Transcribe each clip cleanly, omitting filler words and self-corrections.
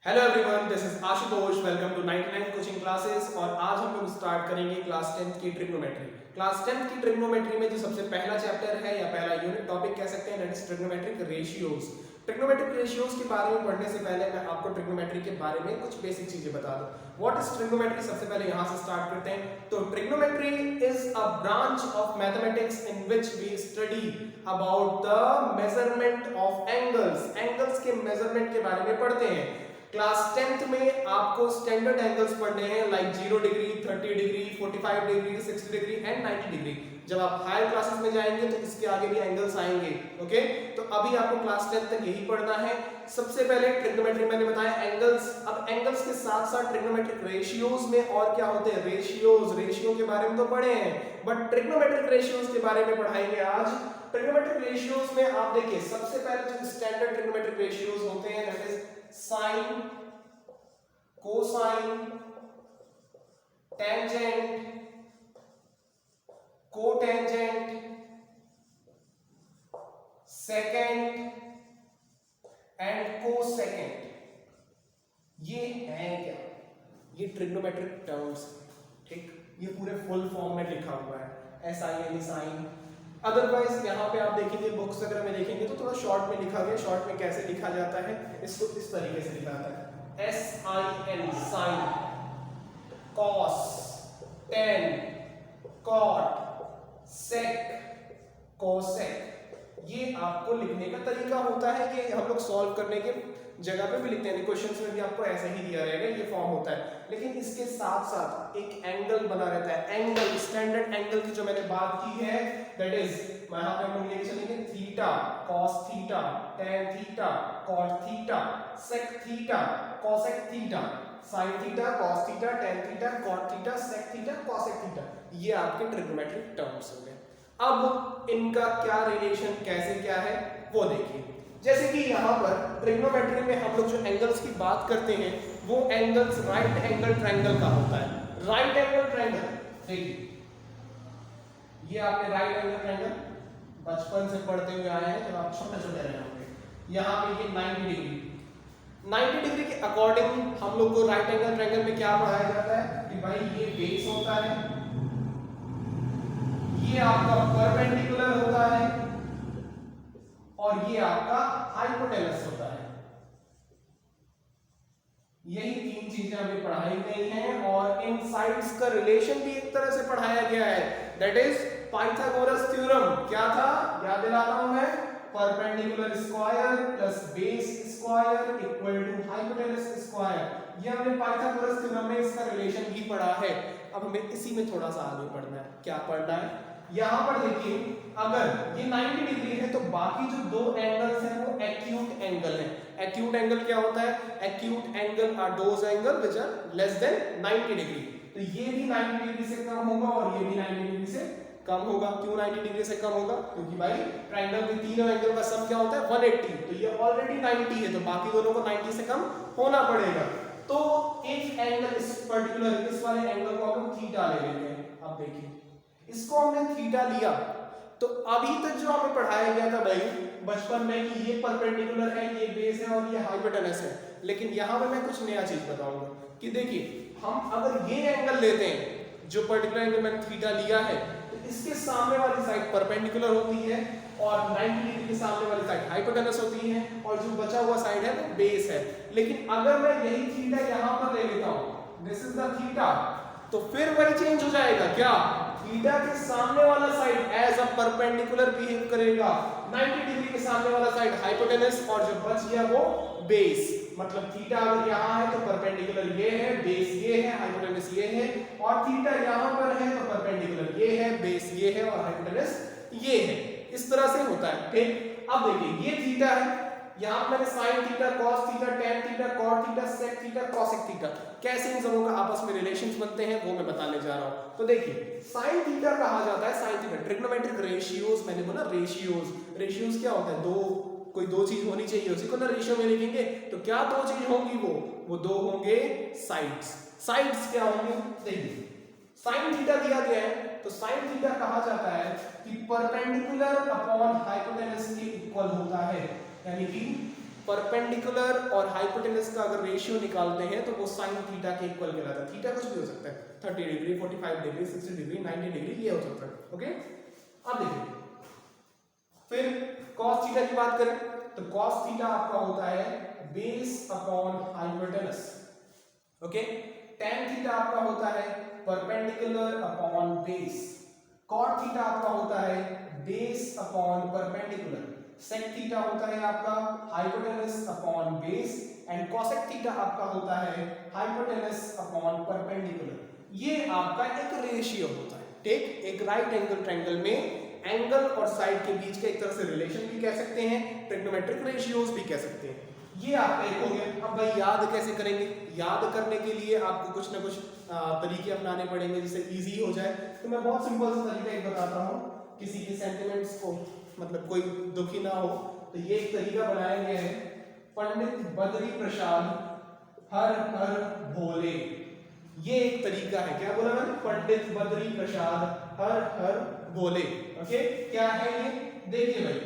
Hello everyone, this is Ashutosh. Welcome to 99 coaching classes. और आज हम लोग स्टार्ट करेंगे क्लास 10th की ट्रिग्नोमेट्री। क्लास 10th की ट्रिग्नोमेट्री में जो सबसे पहला चैप्टर है या पहला यूनिट टॉपिक कह सकते हैं, that is trigonometric ratios. Trigonometric ratios के बारे में पढ़ने से पहले मैं आपको ट्रिग्नोमेट्री के बारे में कुछ बेसिक चीजें बता दूं। व्हाट इज ट्रिग्नोमेट्री, सबसे पहले यहां से स्टार्ट करते हैं। तो trigonometry is a branch of mathematics in which we study about the measurement of angles. Angles के मेजरमेंट के बारे में पढ़ते हैं। क्लास 10th में आपको स्टैंडर्ड एंगल्स पढ़ने हैं, like 0 degree, 30 degree, 45 degree, 60 degree and 90 degree. जब आप हायर क्लासेस में जाएंगे तो इसके आगे भी एंगल्स आएंगे। ओके, तो अभी आपको क्लास 10th तक यही पढ़ना है। सबसे पहले ट्रिग्नोमेट्री मैंने बताया एंगल्स। अब एंगल्स के साथ साथ ट्रिग्नोमेट्रिक रेशियोज में और क्या होते हैं, रेशियो के बारे में तो पढ़े हैं, बट ट्रिग्नोमेट्रिक रेशियोज के बारे में पढ़ाएंगे आज। ट्रिग्नोमेट्रिक रेशियोज में आप देखिए, सबसे पहले जो स्टैंडर्ड ट्रिग्नोमेट्रिक रेशियोज होते हैं, that is sine, cosine, tangent, cotangent, second and cosecant. ये है क्या, ये ट्रिग्नोमेट्रिक टर्म्स। ठीक, ये पूरे फुल फॉर्म में लिखा हुआ है, SIN साइन। अदरवाइज यहाँ पे आप देखेंगे बुक्स वगैरह में देखेंगे तो थोड़ा शॉर्ट में लिखा गया। शॉर्ट में कैसे लिखा जाता है, इसको इस तरीके से लिखा जाता है, SIN sine, cos, tan, cot, sec, cosec. ये आपको लिखने का तरीका होता है कि हम लोग सॉल्व करने के जगह पे भी लिखते हैं, क्वेश्चंस में भी आपको ऐसा ही दिया रहेगा, ये फॉर्म होता है। लेकिन इसके साथ साथ एक एंगल बना रहता है। एंगल, स्टैंडर्ड एंगल की जो मैंने बात की है, दैट इज यहां पे हम लेके चलेंगे theta, cos theta, tan theta, cot theta, sec theta, cosec theta, sin theta, cos theta, tan theta, cot theta, sec theta, cosec theta. ये आपके ट्रिग्नोमेट्रिक टर्म्स हो गए। अब इनका क्या रिलेशन, कैसे क्या है वो देखिए। जैसे कि यहाँ पर ट्रिग्नोमेट्री में हम लोग जो एंगल्स की बात करते हैं वो एंगल्स राइट एंगल ट्रायंगल का होता है। राइट एंगल ट्रायंगल देखिए, ये आपने राइट एंगल ट्रायंगल बचपन से पढ़ते हुए आए हैं जब आप छोटे छोटे रहे होंगे। यहाँ पे ये 90 डिग्री, 90 डिग्री के अकॉर्डिंग हम लोग को राइट एंगल ट्रायंगल में क्या पढ़ाया जाता है कि भाई ये बेस होता है, ये आपका परपेंडिकुलर होता है और ये आपका हाइपोटेनस होता है। यही तीन चीजें हमें पढ़ाई गई हैं और इन साइड्स का रिलेशन भी एक तरह से पढ़ाया गया है, दैट इज पाइथागोरस थ्योरम। क्या था, याद दिलाता हूं मैं, perpendicular square plus base square equal to hypotenuse square. ये हमने पाइथागोरस थ्योरम में इसका रिलेशन भी पढ़ा है। अब हमें इसी में थोड़ा सा आगे पढ़ना है। क्या पढ़ना है, यहां पर देखिए, अगर ये 90 डिग्री है तो बाकी जो दो एंगल्स हैं वो एक्यूट एंगल है। एक्यूट एंगल क्या होता है, acute angle are those angles which are less than 90 degree. तो ये भी 90 डिग्री से कम होगा और ये भी 90 डिग्री से कम होगा। क्यों 90 डिग्री से कम होगा, क्योंकि भाई ट्रायंगल के तीनों एंगल का सम क्या होता है 180। तो ये ऑलरेडी 90 है तो बाकी दोनों को 90 से कम होना पड़ेगा। तो एक एंगल, इस पर्टिकुलर इस वाले एंगल को हम थीटा ले लेते हैं। अब देखिए, इसको हमने थीटा लिया तो अभी तक जो हमें पढ़ाया गया था भाई बचपन में कि ये परपेंडिकुलर है, ये बेस है और ये हाइपोटेनस है। लेकिन यहां पे मैं कुछ नया चीज बताऊंगा कि देखिए, हम अगर ये एंगल लेते हैं, जो पर्टिकुलर एंगल मैंने थीटा लिया है, तो इसके सामने वाली साइड परपेंडिकुलर होती है और 90 डिग्री के सामने वाली साइड हाइपोटेनस होती है और जो बचा हुआ साइड है वो बेस है। लेकिन अगर मैं यही थीटा यहां पर ले लेता हूं, दिस इज द थीटा, तो फिर वही चेंज हो जाएगा। क्या, थीटा के सामने वाला side as a perpendicular behave करेगा, 90 डिग्री के सामने वाला साइड हाइपोटेनस और जो बच गया वो बेस। मतलब थीटा अगर यहाँ है तो परपेंडिकुलर ये है, बेस ये है, हाइपोटेनस ये है, और थीटा यहाँ पर है तो परपेंडिकुलर ये है, बेस ये है और हाइपोटेनस ये है। इस तरह से होता है। ठीक, अब देखिए ये थीटा है, यहां मैंने sin theta, cos theta, tan theta, cot theta, sec theta, cosec theta, कैसे इन सबों का आपस में रिलेशंस बनते हैं वो मैं बताने जा रहा हूं। तो देखिए, साइन थीटा कहा जाता है, साइन थीटा ट्रिग्नोमेट्रिक रेशियोज, मैंने बोला रेशियोज। रेशियोज क्या होता है, दो, कोई दो चीज होनी चाहिए, उसी को ना रेशियो में लिखेंगे। तो क्या दो चीज होंगी, वो दो होंगे साइड्स। साइड्स क्या होंगे, देखिए साइन थीटा दिया गया है तो साइन थीटा कहा जाता है कि परपेंडिकुलर अपॉन हाइपोटेनस के इक्वल होता है, यानी कि परपेंडिकुलर और हाइपोटेनस का अगर रेशियो निकालते हैं तो वो साइन थीटा के इक्वल कहलाता है। थीटा कुछ भी हो सकता है, 30 डिग्री, 45 डिग्री, 60 डिग्री, 90 डिग्री, ये हो सकता है। ओके, अब देखिए फिर cos थीटा की बात करें तो cos थीटा आपका होता है base upon hypotenuse. Okay, tan theta आपका होता है perpendicular upon base. cot theta आपका होता है base upon perpendicular. sec theta होता है आपका hypotenuse upon base and cosec theta आपका होता है हाइपोटेनस अपॉन परपेंडिकुलर। ये आपका एक रेशियो होता है। ठीक, एक राइट एंगल ट्रायंगल में एंगल और साइड के बीच का एक तरह से रिलेशन भी कह सकते हैं, ट्रिग्नोमेट्रिक रेशियोज भी कह सकते हैं। ये आपका एक हो गया। अब भाई याद कैसे करेंगे? याद करने के लिए आपको कुछ ना कुछ तरीके अपनाने पड़ेंगे जिससे इजी हो जाए। तो मैं बहुत सिंपल सा तरीका एक बताता हूँ, किसी के सेंटिमेंट्स को मतलब कोई दुखी ना हो तो ये एक तरीका बनाया गया है, पंडित बद्री प्रसाद हर हर भोले। ये एक तरीका है। क्या बोला मैंने? पंडित बद्री प्रसाद हर हर भोले। ओके, क्या है ये? देखिए भाई,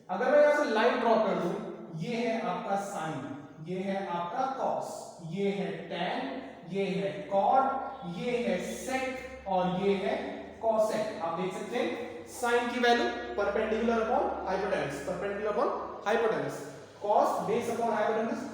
अगर मैं यहां से लाइन ड्रॉ कर दूं, ये है आपका साइन, ये है आपका कॉस, ये है टैन, ये है कॉट, ये है सेक और ये है कॉसेक। आप देख सकते हैं साइन की value perpendicular upon hypotenuse, perpendicular upon hypotenuse, cos base upon hypotenuse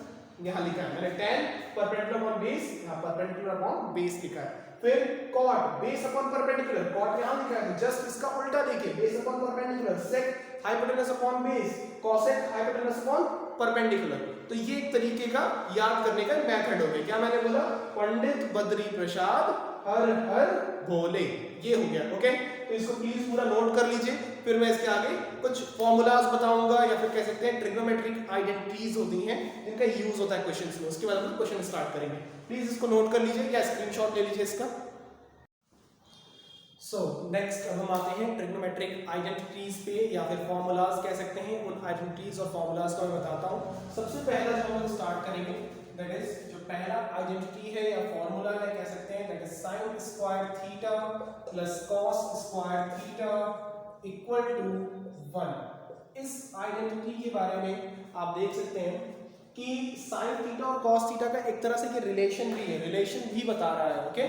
यहां लिखा है मैंने, टैन परपेंडिकुलर अपॉन बेस, यहां परपेंडिकुलर अपॉन बेस लिखा है। फिर cot base upon perpendicular, cot यहां लिखा है तो जस्ट इसका उल्टा देखिए, base upon perpendicular, sec hypotenuse upon base, cosec hypotenuse upon perpendicular. तो ये एक तरीके का याद करने का मेथड हो गया। क्या मैंने बोला? पंडित बद्री प्रसाद हर हर भोले, ये हो गया। ओके, तो इसको प्लीज पूरा नोट कर लीजिए। फिर मैं इसके आगे कुछ फॉर्मूलाज बताऊंगा या फिर कह सकते हैं ट्रिग्नोमेट्रिक आइडेंटिटीज होती हैं जिनका यूज होता है क्वेश्चंस में, उसके बाद हम क्वेश्चन स्टार्ट करेंगे। प्लीज इसको नोट कर लीजिए या स्क्रीनशॉट ले लीजिए इसका। सो नेक्स्ट अब हम आते हैं ट्रिग्नोमेट्रिक आइडेंटिटीज पे या फिर फॉर्मूलाज कह सकते हैं। उन आइडेंटिटीज और फॉर्मूलाज को मैं बताता हूँ। सबसे पहला जो हम लोग स्टार्ट करेंगे दैट इज जो पहला आइडेंटिटी है या फॉर्मूला है कह सकते हैं that is sin square theta plus cos square theta equal to 1। इस आइडेंटिटी के बारे में आप देख सकते हैं कि sin थीटा और cos थीटा का एक तरह से रिलेशन भी है, रिलेशन भी बता रहा है। ओके,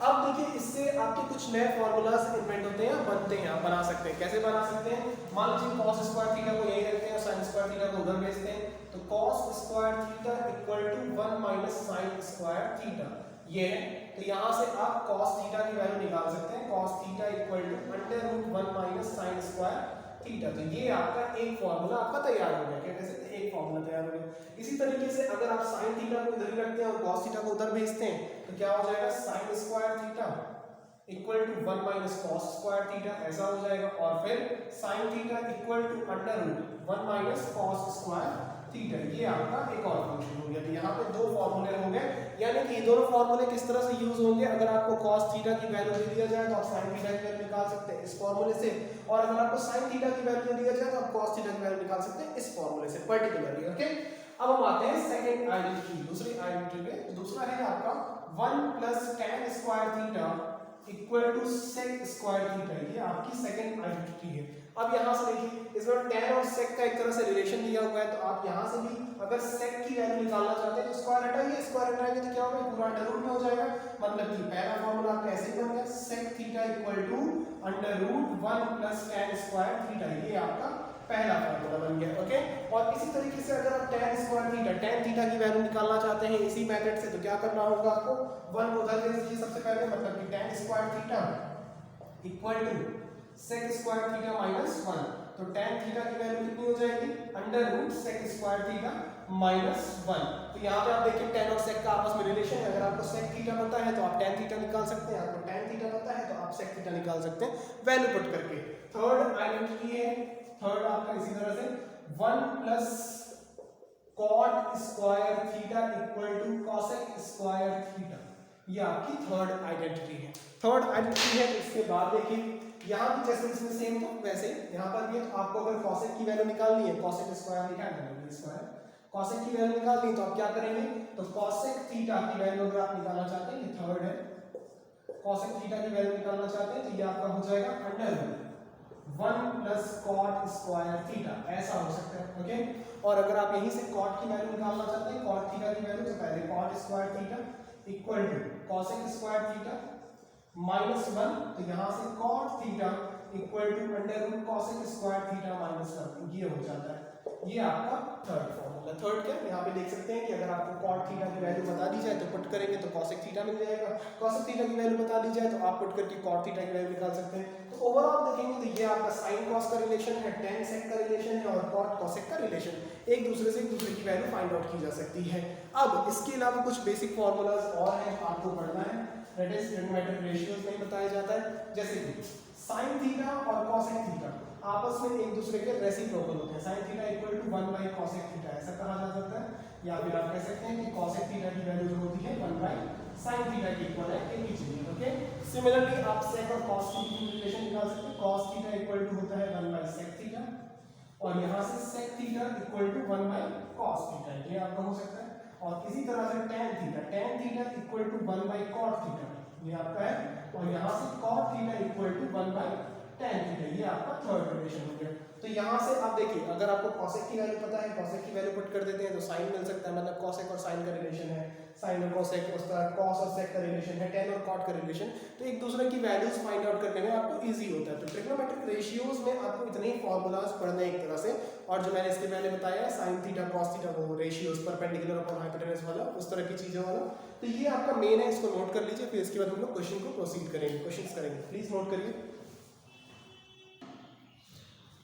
अब देखिए इससे आपके कुछ नए फॉर्मूलाज इन्वेंट होते हैं, बनते हैं, आप बना सकते हैं। कैसे बना सकते हैं? मान लीजिए cos स्क्वायर थीटा को यही रखते हैं और sin स्क्वायर थीटा को उधर भेजते हैं, तो cos square theta equal to 1 minus sin square theta, ये है। तो यहां से आप cos थीटा की वैल्यू निकाल सकते हैं, cos theta equal to under root 1 minus sin square theta. तो ये आपका एक फॉर्मूला आपका तैयार हो गया। क्या कह सकते हैं? एक फॉर्मूला तैयार हो गया। इसी तरीके से अगर आप sin थीटा को इधर ही रखते हैं और cos थीटा को उधर भेजते हैं तो क्या हो जाएगा? sin square theta equal to 1 minus cos square theta, ऐसा हो जाएगा। और फिर sin theta equal to under root 1 minus cos square theta, ये आपका एक और फंक्शन हो गया। तो यहाँ पे दो फॉर्मूले हो गए, यानी कि ये दोनों फॉर्मूले किस तरह से यूज होंगे? अगर आपको cos थीटा की वैल्यू दे दिया जाए तो आप sin थीटा की वैल्यू निकाल सकते हैं इस फॉर्मूले से, और अगर आपको sin थीटा की वैल्यू दे दिया जाए तो आप cos थीटा की वैल्यू निकाल सकते हैं इस फॉर्मूले से पर्टिकुलरली। ओके, अब हम आते हैं सेकंड आइडेंटिटी, दूसरी आइडेंटिटी पे। दूसरा है आपका 1 plus tan square theta equal to sec square theta, ये आपकी सेकंड आइडेंटिटी है। अब यहां से देखिए इसमें tan और sec का एक तरह से रिलेशन दिया हुआ है, तो आप यहां से भी अगर sec की वैल्यू निकालना चाहते हैं तो स्क्वायर हटाइए, स्क्वायर हटाएंगे तो क्या होगा? पूरा अंडर रूट में हो जाएगा। मतलब कि पहला फार्मूला आपका ऐसे बन गया, sec theta equal to under root 1 plus tan square theta, ये आपका पहला फार्मूला बन गया। ओके, और इसी तरीके से अगर आप tan square theta, tan theta की वैल्यू निकालना चाहते हैं इसी मेथड से, तो क्या करना होगा आपको? 1 उधर ले लीजिए सबसे पहले, मतलब कि tan square theta equal to sec square theta minus 1। तो tan थीटा की वैल्यू कितनी हो जाएगी? Under root sec square theta minus 1। तो यहाँ पे आप देखिए tan और sec का आपस में रिलेशन है। अगर आपको sec थीटा पता है तो आप tan थीटा निकाल सकते हैं, आपको tan थीटा पता है तो आप sec थीटा निकाल सकते हैं वैल्यू पुट करके। थर्ड आइडेंटिटी है, थर्ड आपका इसी तरह से 1 plus cot square theta equal to cosec square theta, ये आपकी थर्ड आइडेंटिटी है। थर्ड आइडेंटिटी है, इसके बाद देखिए यहाँ भी जैसे इसमें सेम तो वैसे यहाँ पर भी है। तो आपको अगर cosec की वैल्यू निकालनी है, cosec स्क्वायर निकालना है, स्क्वायर cosec की वैल्यू निकालनी है तो आप क्या करेंगे? तो cosec थीटा की वैल्यू अगर आप निकालना चाहते हैं, ये थर्ड है, cosec थीटा की वैल्यू निकालना चाहते हैं तो ये आपका हो जाएगा under root 1 plus cot square theta, ऐसा हो सकता है। ओके, और अगर आप यहीं से कॉट की वैल्यू निकालना चाहते हैं, कॉट थीटा की वैल्यू, तो पहले cot square theta equal to cosec square theta minus 1, तो यहां से cot theta equal to under root cosec square theta minus 1, ये हो जाता है। ये आपका थर्ड फॉर्मूला। थर्ड क्या, यहाँ पे देख सकते हैं कि अगर आपको कॉट थीटा की वैल्यू बता दी जाए तो पुट करेंगे तो कॉसेक थीटा मिल जाएगा, कॉसेक थीटा की वैल्यू बता दी जाए तो आप पुट करके कॉट थीटा की वैल्यू निकाल सकते हैं। तो ओवरऑल देखेंगे तो ये आपका साइन कॉस का रिलेशन है, टेन सेक का रिलेशन है और कॉट कॉसेक का रिलेशन, एक दूसरे से एक दूसरे की वैल्यू फाइंड आउट की जा सकती है। अब इसके अलावा कुछ बेसिक फॉर्मूलाज और हैं आपको पढ़ना है, दैट इज ट्रिग्नोमेट्रिक रेशियोज में बताया जाता है, जैसे कि साइन थीटा और कॉसेक थीटा आपस में एक दूसरे के रेसिप्रोकल होते हैं। Sin theta equal to 1 by cosec theta, ऐसा कहा जा सकता है, या फिर आप कह सकते हैं कि कॉसेक थीटा की वैल्यू जो होती है 1 बाई साइन थीटा के इक्वल है, एक ही चीज। ओके, सिमिलरली आप सेक और कॉस की रिलेशन निकाल सकते हैं, कॉस थीटा इक्वल टू होता है 1 बाई सेक थीटा, और यहां से sec theta equal to 1 by cos theta, ये आपका हो सकता है। और इसी तरह से tan theta equal to 1 by cot theta, ये आपका है, और यहां से cot theta equal to 1 by tan theta, ये आपका थर्ड रिलेशन हो गया। तो यहाँ से आप देखिए, अगर आपको कॉसेक की वैल्यू पता है, कॉसेक की वैल्यू पुट कर देते हैं तो साइन मिल सकता है, मतलब कॉसेक और साइन का रिलेशन है, साइन और कॉसेक, उसका कॉस और सेक का रिलेशन है, टेन और कॉट का रिलेशन, तो एक दूसरे की वैल्यूज फाइंड आउट करने में आपको इजी होता है। तो ट्रिग्नोमेट्रिक रेशियोज में आपको इतने ही फॉर्मूलाज पढ़ने एक तरह से, और जो मैंने इसके पहले बताया साइन थीटा कॉस थीटा, वो रेशियोज परपेंडिकुलर अपॉन हाइपोटेनस वाला, उस तरह की चीजों वाला, तो ये आपका मेन है, इसको नोट कर लीजिए, फिर इसके बाद हम लोग क्वेश्चन को प्रोसीड करेंगे, क्वेश्चंस करेंगे, प्लीज नोट करिए।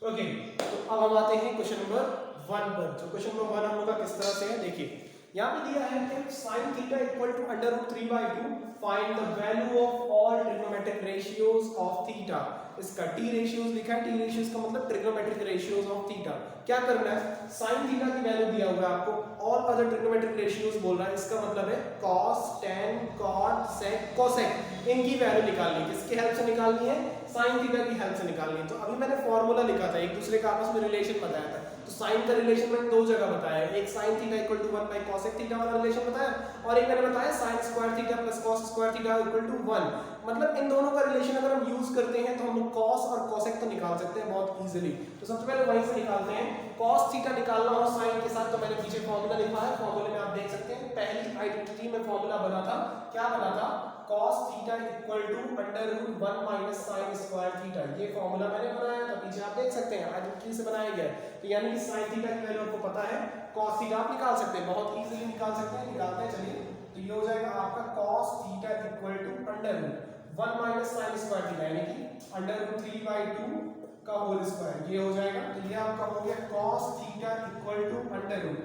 ओके, तो अब हम आते हैं क्वेश्चन नंबर 1 पर। तो क्वेश्चन नंबर 1 हम लोग का किस तरह से है, देखिए यहाँ पे दिया है कि sin theta equal to under root 3/2 find the value of all trigonometric ratios of theta. इसका टी रेशियोज लिखा है, टी रेशियोज का मतलब ट्रिग्नोमेट्रिक रेशियोज ऑफ थीटा। क्या करना है, sin थीटा की वैल्यू दिया हुआ है आपको, ऑल अदर ट्रिग्नोमेट्रिक रेशियोज बोल रहा है, इसका मतलब है cos, tan, cot, sec, cosec, इनकी वैल्यू निकालनी है। किसकी हेल्प से निकालनी है, sin थीटा की हेल्प से निकालनी है। तो अभी मैंने फॉर्मूला लिखा था, एक दूसरे का आपस में रिलेशन बताया था, तो साइन का रिलेशन मैंने दो जगह बताया, एक sin theta equal to 1 by cosec theta वाला रिलेशन बताया, और एक मैंने बताया sin square theta plus cos square theta equal to 1। मतलब इन दोनों का रिलेशन अगर हम यूज करते हैं तो हम लोग cos और cosec तो निकाल सकते हैं बहुत इजीली। तो सबसे पहले वहीं से निकालते हैं, cos थीटा निकालना हो sin के साथ, तो मैंने पीछे फॉर्मूला लिखा है, फॉर्मूले में आप देख सकते हैं पहली आइडेंटिटी में फॉर्मूला बना था, क्या बना था, cos theta equal to under root 1 minus sin square theta, ये फॉर्मूला मैंने बनाया था, पीछे आप देख सकते हैं आइडेंटिटी से बनाया गया है। तो यानी कि sin थीटा की वैल्यू आपको पता है, cos थीटा आप निकाल सकते हैं, बहुत इजीली निकाल सकते हैं, निकालते हैं चलिए। तो ये हो जाएगा आपका cos theta equal to under root 1 minus sin square theta, यानी कि अंडर रूट 3/2 का होल स्क्वायर, ये हो जाएगा। तो ये आपका हो गया cos theta equal to under root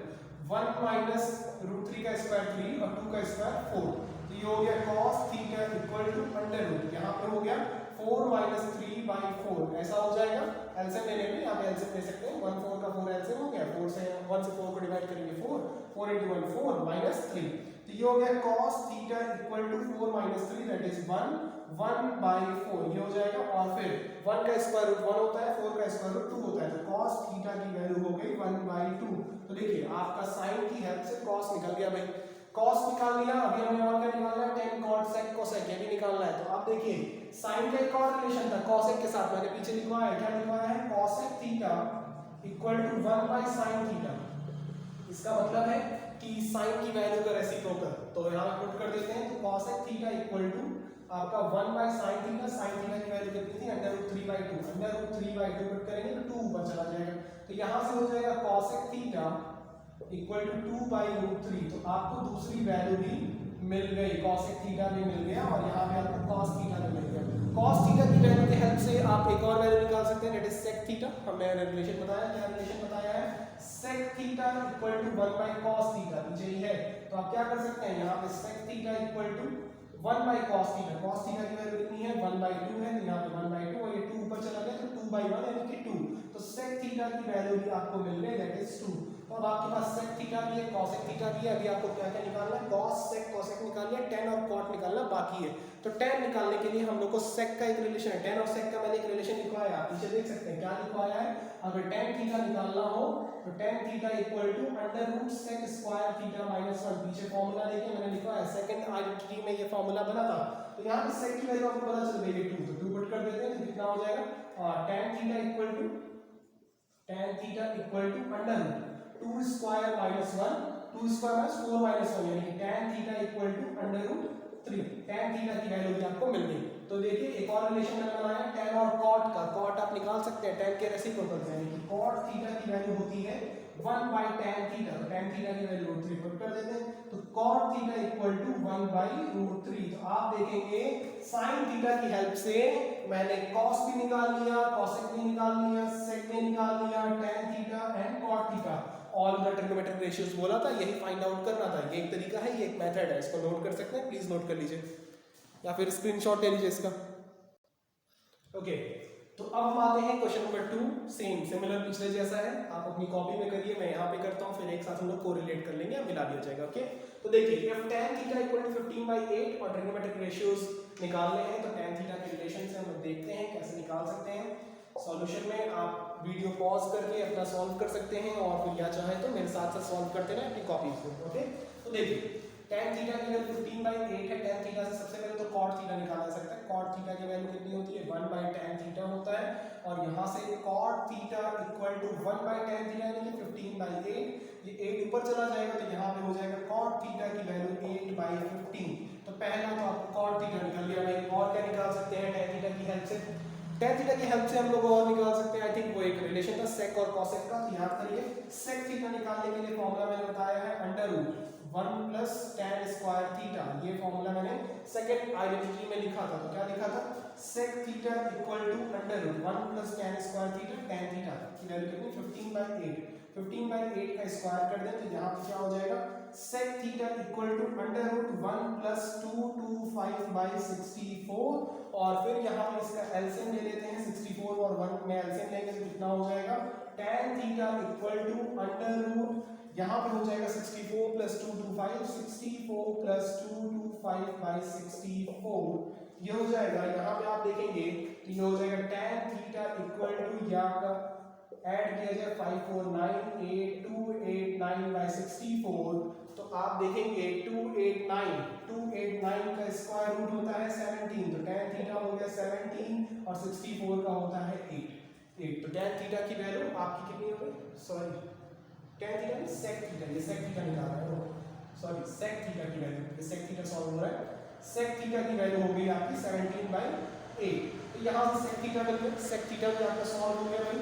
1 minus root 3 का स्क्वायर 3 और 2 का स्क्वायर 4, तो ये हो गया cos theta equal to under root, यहाँ पे हो गया 4 माइनस 3/4, ऐसा हो जाएगा। एलसीएम लेने में यहाँ पे एलसीएम ले सकते हैं, 1 4 का 4 एलसीएम हो गया, 4 से 1 से 4 को डिवाइड करेंगे 4, 4 into 1 4 माइनस 3, तो ये हो गया cos theta equal to 4 minus 3 that is 1/4, ये हो जाएगा। और फिर 1 का स्क्वायर रूट 1 होता है, 4 का स्क्वायर रूट 2 होता है, तो cos थीटा की वैल्यू हो गई 1/2। तो देखिए आपका sin की हेल्प से cos निकल गया भाई, cos निकाल लिया, अभी हमें और क्या निकालना है, tan cot sec cosec, ये भी निकालना है। तो आप देखिए sin का एक और रिलेशन था cosec के साथ, मैंने पीछे लिखवाया है, क्या लिखवाया है, cosec theta equal to 1 by sin theta, इसका मतलब है कि sin की वैल्यू का रेसिप्रोकल, तो यहां पे पुट कर देते हैं, तो cosec थीटा इक्वल टू आपका 1 by sin theta, sin theta की वैल्यू कितनी थी, under root 3/2, under root 3/2 put करेंगे तो 2 ऊपर चला जाएगा, तो यहां से हो जाएगा cosec थीटा इक्वल टू 2/√3, तो आपको दूसरी वैल्यू भी मिल गई, cosec थीटा भी मिल गया, और यहाँ पे आपको cos थीटा भी मिल गया। cos थीटा की वैल्यू की हेल्प से आप एक और वैल्यू निकाल सकते हैं, दैट इज sec थीटा, हमने रिलेशन बताया, क्या रिलेशन बताया है, sec theta equal to 1 by cos theta, मुझे ये है, तो आप क्या कर सकते हैं, यहाँ पे sec theta equal to 1 by cos theta, cos theta की वैल्यू कितनी है, 1/2 है, तो यहाँ पे 1/2, और ये 2 ऊपर चला गया, तो 2/1 यानी कि 2, तो sec थीटा की वैल्यू भी आपको मिल गई, दैट इज 2। तो अब आपके पास sec थीटा भी है, cosec थीटा भी है, अभी आपको क्या क्या निकालना है, cos sec cosec निकाल लिया, tan और cot निकालना बाकी है। तो tan निकालने के लिए हम लोग को sec का एक रिलेशन है, tan और sec का मैंने एक रिलेशन लिखवाया है, आप पीछे देख सकते हैं क्या लिखवाया है, अगर tan थीटा निकालना हो तो tan theta equal to under root sec square theta minus 1, पीछे फॉर्मूला लेके मैंने लिखवाया, सेकंड आइडेंटिटी में ये फॉर्मूला बना था, तो यहाँ पे sec की वैल्यू आपको पता चल गई 2, तो 2 को पुट कर देते हैं तो कितना हो जाएगा, tan theta equal to under root 2 square minus 1, 2 square minus 4 minus 1, यानी कि tan theta equal to under root 3। tan theta की वैल्यू भी आपको मिल गई। तो देखिए एक और रिलेशन मैंने बनाया tan और cot का। cot आप निकाल सकते हैं tan के रेसिप्रोकल, यानी कि cot थीटा की वैल्यू होती है 1 by tan थीटा। तो tan थीटा की वैल्यू √3 पुट कर देते हैं तो cot theta equal to 1 by √3। तो आप देखेंगे sin थीटा की हेल्प से मैंने cos भी निकाल लिया, cosec भी निकाल लिया, sec भी निकाल लिया, tan theta and cot theta, all the trigonometric ratios बोला था, यही फाइंड आउट करना था। ये एक तरीका है, ये एक मेथड है, इसको नोट कर सकते हैं, प्लीज नोट कर लीजिए या फिर स्क्रीनशॉट ले लीजिए इसका। ओके, तो अब हम आते हैं क्वेश्चन नंबर 2। सेम सिमिलर पिछले जैसा है, आप अपनी कॉपी में करिए, मैं यहाँ पे करता हूँ, फिर एक साथ हम लोग कोरिलेट कर लेंगे, मिला दिया जाएगा। ओके, तो देखिए if tan theta equal to 15/8 और ट्रिग्नोमेट्रिक रेशियोज निकालने हैं तो tan थीटा के रिलेशन से हम लोग देखते हैं कैसे निकाल सकते हैं। सॉल्यूशन में आप वीडियो पॉज करके अपना सॉल्व कर सकते हैं और फिर या चाहे तो मेरे साथ साथ सॉल्व करते रहें अपनी कॉपी को। ओके, तो देखिए tan थीटा की वैल्यू 15/8 है। tan थीटा से सबसे पहले तो cot थीटा निकाला जा सकता है। cot थीटा की वैल्यू कितनी होती है, 1 by tan थीटा होता है, और यहाँ से cot theta equal to 1 by tan theta यानी कि 15/8, ये 8 ऊपर चला जाएगा तो यहाँ पे हो जाएगा cot थीटा की वैल्यू 8/15। तो पहला तो आपको cot थीटा निकल गया। भाई और क्या निकाल सकते हैं tan थीटा की हेल्प से? tan थीटा की हेल्प से हम लोग और निकाल सकते हैं, आई थिंक वो एक रिलेशन था sec और cosec का। तो याद करिए sec थीटा निकालने के लिए फॉर्मूला मैंने बताया है under root 1 plus tan square theta. ये फॉर्मूला मैंने सेकंड आइडेंटिटी में लिखा था। तो क्या लिखा था, sec theta equal to under root 1 plus tan square theta, tan theta की वैल्यू कितनी 15/8। 15/8 का स्क्वायर कर दें तो यहाँ पे क्या हो जाएगा, sec theta equal to under root 1 plus 225/64, और फिर यहाँ पे इसका एलसीएम ले लेते हैं, 64 और 1 में एलसीएम लेंगे तो कितना हो जाएगा, tan theta equal to under root, यहाँ पे हो जाएगा 64 प्लस 225, 64 प्लस 225/64, ये हो जाएगा। यहाँ पे आप देखेंगे तो ये हो जाएगा tan थीटा इक्वल टू, यहाँ का ऐड किया जाए 5498289/64, तो आप देखेंगे 289 का स्क्वायर रूट होता है 17, तो tan थीटा हो गया 17 और 64 का होता है 8। तो tan थीटा की वैल्यू आपकी कितनी हो गई, सॉरी tan थीटा नहीं sec थीटा, ये sec थीटा निकाल रहा है, सॉरी sec थीटा की वैल्यू, ये sec थीटा सॉल्व हो रहा है, sec थीटा की वैल्यू हो गई आपकी 17/8। तो यहाँ से sec थीटा मिल गया, sec थीटा भी आपका सॉल्व हो गया भाई,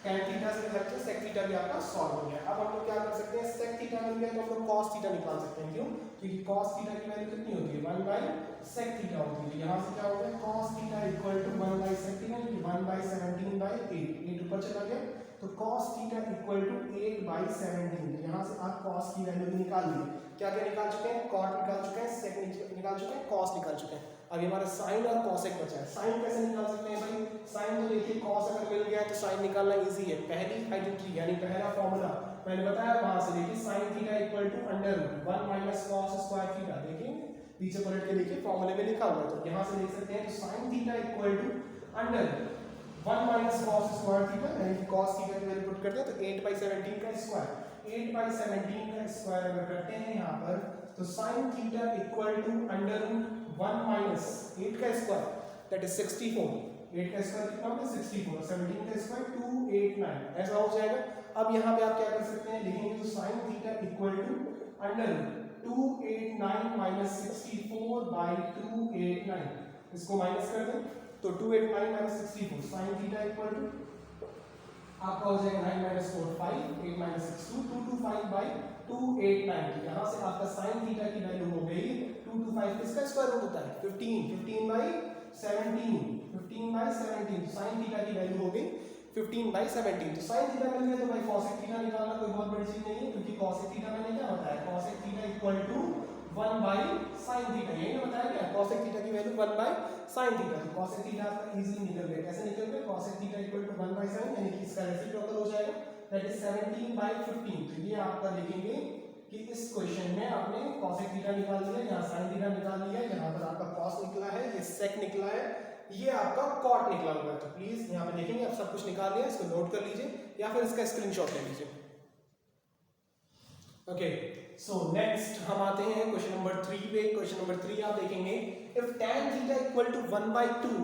tan थीटा से हेल्प से sec थीटा भी आपका सॉल्व हो गया। अब हम लोग क्या कर सकते हैं, sec थीटा मिल गया तो हम लोग cos थीटा निकाल सकते हैं। क्यों, क्योंकि cos थीटा की वैल्यू कितनी होती है, 1/sec थीटा होती है। यहाँ से क्या हो गया, cos theta equal to 1/sec theta, 1/17/8, 8 ऊपर चला गया तो cos थीटा इक्वल टू 8/17। यहाँ से आप cos की वैल्यू भी निकाल ली। क्या क्या निकाल चुके हैं, cot निकाल चुके हैं, sec निकाल चुके हैं, cos निकाल चुके हैं। अभी हमारा sin और cosec बचा है। sin कैसे निकाल सकते हैं भाई, sin तो देखिए cos अगर मिल गया तो sin निकालना इजी है। पहली आइडेंटिटी यानी पहला फॉर्मूला मैंने बताया वहां से, देखिए sin theta equal to under root 1 minus cos square theta, देखिए पीछे पलट के देखिए फॉर्मूले में लिखा हुआ है, तो यहाँ से देख सकते हैं तो sin theta equal to under 1 minus cos square theta, यानी कि cos थीटा की वैल्यू पुट कर दिया तो 8/17 का स्क्वायर, 8/17 का स्क्वायर अगर करते हैं यहाँ पर तो sin theta equal to under root 1 minus 8 का स्क्वायर दैट इज 64, 8 का स्क्वायर कितना होगा 64, 17 का स्क्वायर 289, ऐसा हो जाएगा। अब यहाँ पे आप क्या कर सकते हैं, लिखेंगे तो sin theta equal to under root 289 minus 64/289, इसको माइनस कर दें तो 289 minus 64, sin theta equal to आपका हो जाएगा 9 माइनस 4 5, 8 माइनस 6 2, 225/289। यहाँ से आपका sin थीटा की वैल्यू हो गई 225, इसका स्क्वायर रूट होता है 15, 15/17, 15/17, तो sin थीटा की वैल्यू हो गई 15/17। तो sin थीटा मिल गया तो भाई cosec थीटा निकालना कोई बहुत बड़ी चीज नहीं है, क्योंकि cosec थीटा मैंने क्या बताया, cosec theta equal to 1/sin theta, यही ना बताया क्या, cosec थीटा की वैल्यू 1/sin थीटा। तो cosec थीटा आपका इजीली निकल गया, कैसे निकल गया, cosec theta equal to 1/sin, यानी कि इसका रेसिप्रोकल हो जाएगा दैट इज 17/15। तो ये आपका लिखेंगे कि इस क्वेश्चन में आपने cosec थीटा निकाल लिया, यहाँ sin थीटा निकाल लिया, यहाँ पर आपका cos निकला है, ये sec निकला है, ये आपका cot निकला हुआ है। तो प्लीज यहाँ पे देखेंगे आप सब कुछ निकाल लिया, इसको नोट कर लीजिए या फिर इसका स्क्रीनशॉट ले लीजिए। ओके, सो नेक्स्ट हम आते हैं क्वेश्चन नंबर 3 पे। क्वेश्चन नंबर 3 आप देखेंगे if tan theta equal to 1/2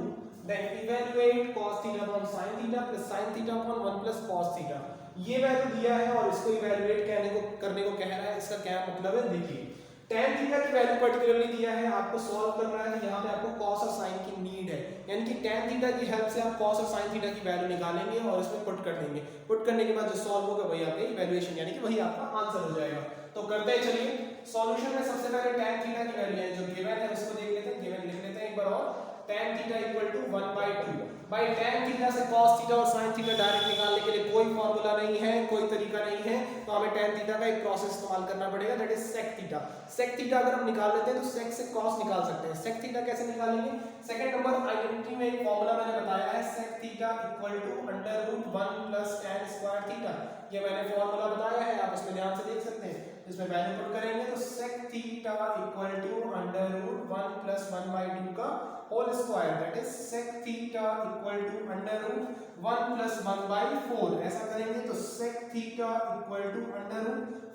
then evaluate cos theta upon sin theta plus sin theta upon 1 plus cos theta. ये वैल्यू दिया है और इसको इवैल्यूएट करने को कह रहा है। इसका क्या मतलब है देखिए, tan थीटा की वैल्यू पर्टिकुलरली दिया है, आपको सॉल्व करना है। तो यहाँ पे आपको cos और sin की नीड है, यानी कि tan थीटा की हेल्प से आप cos और sin थीटा की वैल्यू निकालेंगे और इसमें पुट कर देंगे। पुट करने के बाद जो सॉल्व होगा वही आपका इवैल्यूएशन यानी कि वही आपका आंसर हो जाएगा। तो करते हैं, चलिए सॉल्यूशन में सबसे पहले tan थीटा की वैल्यू है जो गिवन है उसको देख लेते हैं। गिवन लिख लेते हैं एक बार और, tan theta equal to 1/2 by tan theta से cos थीटा और sin थीटा डायरेक्ट निकालने के लिए कोई फार्मूला नहीं है, कोई तरीका नहीं है, तो हमें tan थीटा का एक प्रोसेस इस्तेमाल करना पड़ेगा, that is sec theta. sec theta अगर हम निकाल लेते हैं तो sec से cos निकाल सकते हैं। sec थीटा कैसे निकालेंगे? सेकंड नंबर आइडेंटिटी में एक फार्मूला मैंने बताया है, sec theta equal to √1 plus tan square theta. ये मैंने फार्मूला बताया है, आप इसमें ध्यान से देख सकते हैं। इसमें वैल्यू पुट करेंगे तो sec theta equal to √1 plus 1/2 का whole square, that is sec theta equal to √1 plus 1/4। ऐसा करेंगे तो sec theta equal to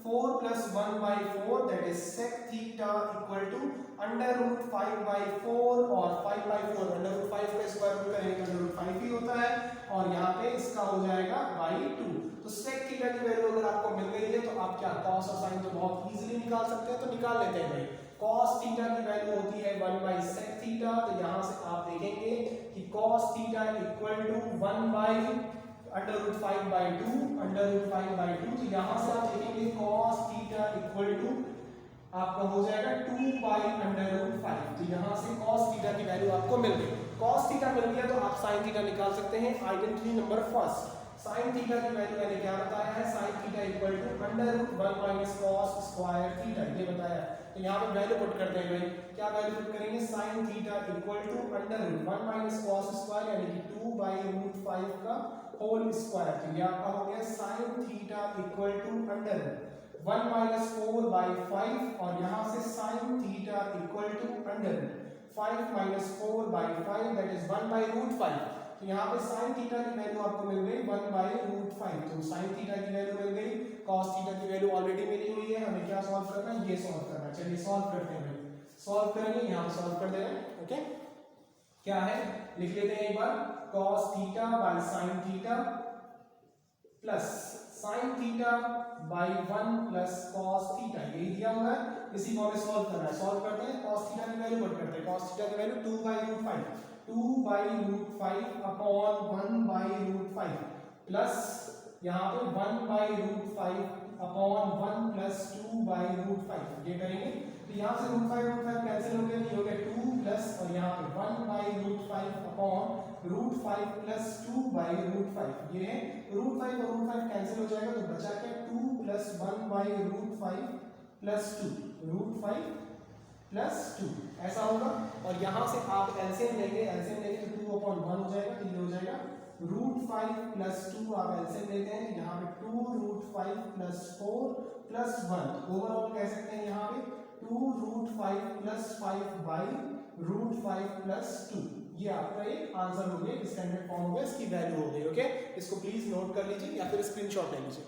√4 plus 1/4, that is sec theta equal to √5/4 और 5/4 √5 का स्क्वायर रूट करेंगे तो √5 ही होता है और यहाँ पे इसका हो जाएगा /2। तो sec थीटा की वैल्यू अगर आपको मिल गई है तो आप क्या cos और sin तो बहुत इजीली निकाल सकते हैं, तो निकाल लेते हैं भाई। cos थीटा की वैल्यू होती है 1/sec थीटा, तो यहाँ से आप देखेंगे कि cos थीटा इक्वल टू 1/√5/2 तो यहाँ से आप देखेंगे cos थीटा इक्वल टू आपका हो जाएगा 2/√5। तो यहाँ से cos थीटा की वैल्यू आपको मिल गई। cos थीटा मिल गया तो आप sin थीटा निकाल सकते हैं। Identity number first, sin theta की वैल्यू मैंने क्या बताया है, sin theta equal to √1 minus cos square theta, ये बताया। तो यहाँ पे वैल्यू पुट करते हैं भाई, क्या वैल्यू पुट करेंगे, sin theta equal to √1 minus cos square यानी कि 2/√5 का होल स्क्वायर। तो ये आपका हो गया sin theta equal to √1 minus 4/5 और यहाँ से sin theta equal to √5 minus 4/5 that is 1/√5। तो यहाँ पे sin थीटा की वैल्यू आपको मिल गई 1/√5। तो sin थीटा की वैल्यू मिल गई, cos थीटा की वैल्यू ऑलरेडी मिली हुई है, हमें क्या सॉल्व करना है, ये सॉल्व करना है। चलिए सॉल्व करते हैं, सॉल्व करेंगे, यहाँ पे सॉल्व कर दे रहे हैं। ओके, क्या है लिख लेते हैं एक बार, cos theta by sin theta plus sin theta bye 1 plus cos theta, यही दिया हुआ है, इसी को हमें सॉल्व करना है। सॉल्व करते हैं, cos थीटा की वैल्यू पुट करते हैं। cos थीटा की वैल्यू 2/√5 अपॉन 1/√5 प्लस यहाँ पे 1/√5 अपॉन 1 प्लस 2/√5, ये करेंगे तो यहाँ से √5 कैंसिल हो गया, ये हो गया 2 प्लस और यहाँ पे 1/√5 अपॉन √5 प्लस 2/√5, ये है √5 और √5 कैंसिल हो जाएगा तो बचा क्या 2 प्लस 1/√5 प्लस 2, √5 प्लस 2 ऐसा होगा। और यहाँ से आप एलसीएम लेंगे तो 2/1 हो जाएगा, तो ये हो जाएगा √5 प्लस 2, आप एलसीएम लेते हैं यहाँ पे 2√5 प्लस 4 प्लस 1, ओवरऑल कह सकते हैं यहाँ पे 2√5 प्लस 5/√5 प्लस 2, ये आपका एक आंसर हो गया, स्टैंडर्ड फॉर्म में इसकी वैल्यू हो गई। ओके, इसको प्लीज नोट कर लीजिए या फिर स्क्रीनशॉट ले लीजिए।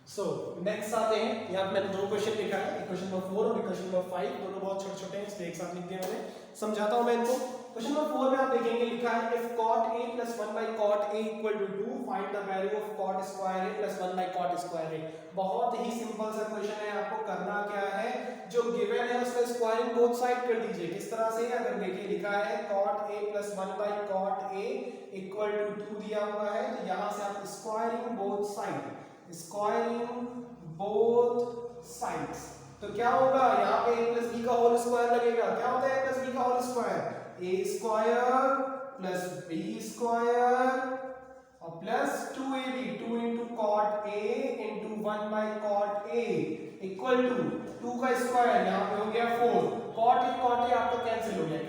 सो नेक्स्ट आते हैं, यहाँ पे मैंने दो क्वेश्चन लिखा है, क्वेश्चन नंबर 4 और क्वेश्चन नंबर 5, दोनों बहुत छोटे छोटे हैं इसलिए एक साथ लिख दिया मैंने। समझाता हूं मैं इनको। क्वेश्चन नंबर 4 में आप देखेंगे लिखा है if cot a plus 1 by cot a equal to 2 find the value of cot square a plus 1 by cot square a। बहुत ही सिंपल सा क्वेश्चन है, आपको करना क्या है, जो गिवन है उसका स्क्वायरिंग बोथ साइड कर दीजिए। किस तरह से, अगर देखिए लिखा है cot a plus 1 by cot a equal to 2 दिया हुआ है, तो यहाँ से आप squaring both side, squaring both sides, तो क्या होगा, यहाँ पे a प्लस b का होल स्क्वायर लगेगा। क्या होता है a प्लस b का whole square, a square plus b square और plus 2ab, 2 into cot a into 1 by cot a equal to 2 का स्क्वायर, यहाँ पे हो गया 4, cot a आपका कैंसिल हो गया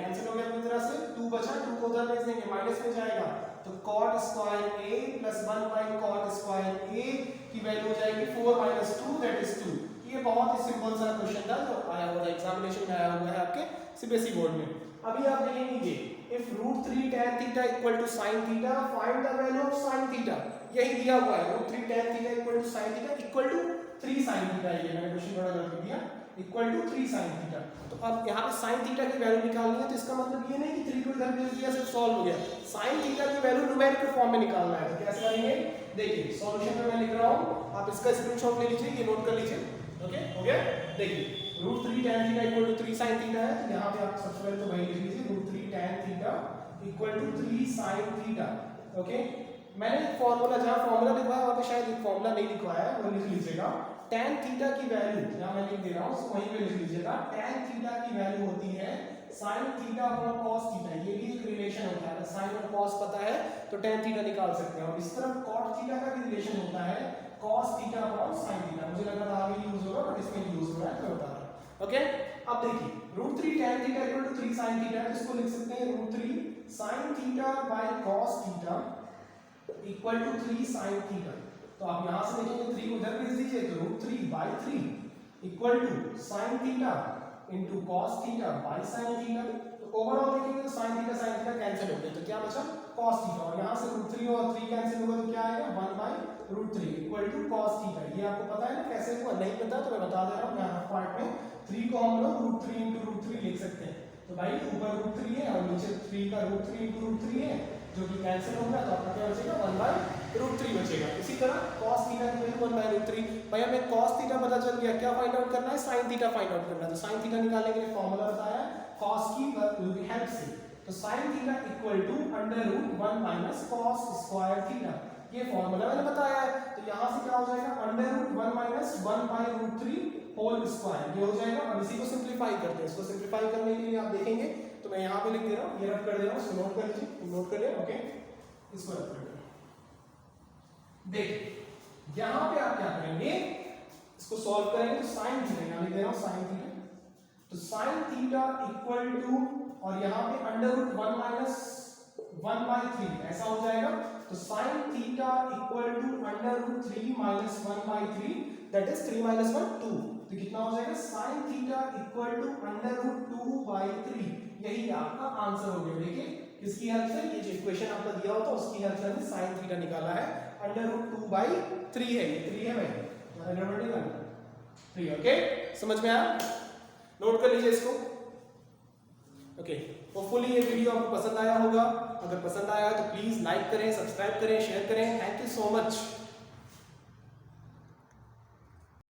पूरी तरह से, 2 बचा, 2 को उधर भेज देंगे, माइनस में जाएगा, तो cot square a plus 1 by cot square a की वैल्यू हो जाएगी 4 minus 2 that is 2। ये बहुत ही सिंपल सा क्वेश्चन था जो आया हुआ है, एग्जामिनेशन में आया हुआ है आपके सीबीएसई बोर्ड में। अभी आप देखेंगे ये if √3 tan theta equal to sin theta find the value of sin theta, यही दिया हुआ है √3 tan theta equal to sin theta equal to 3 sin theta, ये मैंने क्वेश्चन थोड़ा गलत दिया, इक्वल टू 3 sin थीटा। तो अब यहाँ पे sin थीटा की वैल्यू निकालनी है, तो इसका मतलब ये नहीं कि 3 को इधर भेज दिया सिर्फ सॉल्व हो गया। sin थीटा की वैल्यू न्यूमेरिकल फॉर्म में निकालना है, तो कैसे करेंगे? देखिए सॉल्यूशन में मैं लिख रहा हूँ, आप इसका स्क्रीनशॉट ले लीजिए, ये नोट कर लीजिए। ओके हो गया? देखिए √3 tan theta equal to 3 sin theta है, तो यहाँ पे आप सबसे पहले तो वही लिख लीजिए, √3 tan theta equal to 3 sin theta. Okay, मैंने फॉर्मूला, जहाँ फॉर्मूला लिखवाया वहाँ पे शायद एक फॉर्मूला नहीं लिखवाया है, वो लिख लीजिएगा। tan थीटा की वैल्यू जहाँ मैं लिख दे रहा हूँ वहीं पे लिख लीजिएगा, tan थीटा की वैल्यू होती है sin theta upon cos theta. ये भी एक रिलेशन होता है, अगर sin और cos पता है तो tan थीटा निकाल सकते हैं। और इस तरफ cot थीटा का भी रिलेशन होता है, cos theta upon sin theta. मुझे लगा था आगे यूज होगा बट इसमें यूज हो रहा है, तो बता रहा हूं। ओके, अब देखिए √3 tan theta equal to 3 sin theta, इसको लिख सकते हैं √3 sin theta by cos theta equal to 3 sin theta. तो आप यहां से देखेंगे 3 को उधर भेज दीजिए, तो √3 by 3 equal to sin theta into cos theta by sin theta. तो ओवरऑल देखेंगे तो sin थीटा कैंसिल हो गए, तो क्या बचा? cos theta. और यहां से √3 और 3 कैंसिल होगा तो क्या आएगा? 1 by √3 equal to cos theta. ये आपको पता है ना कैसे हुआ? नहीं पता तो मैं बता दे रहा हूं, यहां पार्ट में 3 को हम लोग √3 इनटू √3 लिख सकते हैं। तो भाई ऊपर √3 है और नीचे 3 का √3 इनटू √3 है, जो कि कैंसिल होगा, तो आपका क्या बचेगा? 1 बाय √3 बचेगा। इसी तरह cos थीटा की वैल्यू 1 बाय √3। भाई हमें cos थीटा पता चल गया, क्या फाइंड आउट करना है? sin थीटा फाइंड आउट करना है। तो sin थीटा निकालने के लिए फार्मूला बताया cos की हेल्प से। तो sin theta equal to √1 minus cos square theta, ये फार्मूला मैंने बताया है। तो यहां से क्या हो जाएगा? √1 माइनस 1 बाय √3 होल स्क्वायर, ये हो जाएगा। अब इसी को सिंपलीफाई करते हैं। इसको सिंपलीफाई करने के लिए आप देखेंगे तो मैं यहाँ पे लिख दे रहा हूँ, ये रफ कर दे रहा हूँ, इसको नोट कर लीजिए, नोट कर लिया। ओके, इसको रफ कर दे। देखिए यहाँ पे आप क्या करेंगे, इसको सॉल्व करेंगे तो sin थीटा, यहाँ लिख दे रहा हूँ sin थीटा। तो sin थीटा इक्वल टू, और यहाँ पे √1 माइनस 1 बाय 3 ऐसा हो जाएगा। तो sin theta equal to √3 minus 1 by 3, that is 3 minus 1 2। तो कितना हो जाएगा? sin theta equal to √2 by 3। यही आपका आंसर हो गया। देखिए इसकी हेल्प से, ये जो इक्वेशन आपका दिया होता है उसकी हेल्प से हमने sin थीटा निकाला है। √2 बाय 3 है, ये 3 है भाई, नंबर नहीं करना 3। ओके, समझ में आया? नोट कर लीजिए इसको। ओके, होपफुली ये वीडियो आपको पसंद आया होगा। अगर पसंद आया तो प्लीज लाइक करें, सब्सक्राइब करें, शेयर करें। Thank you so much.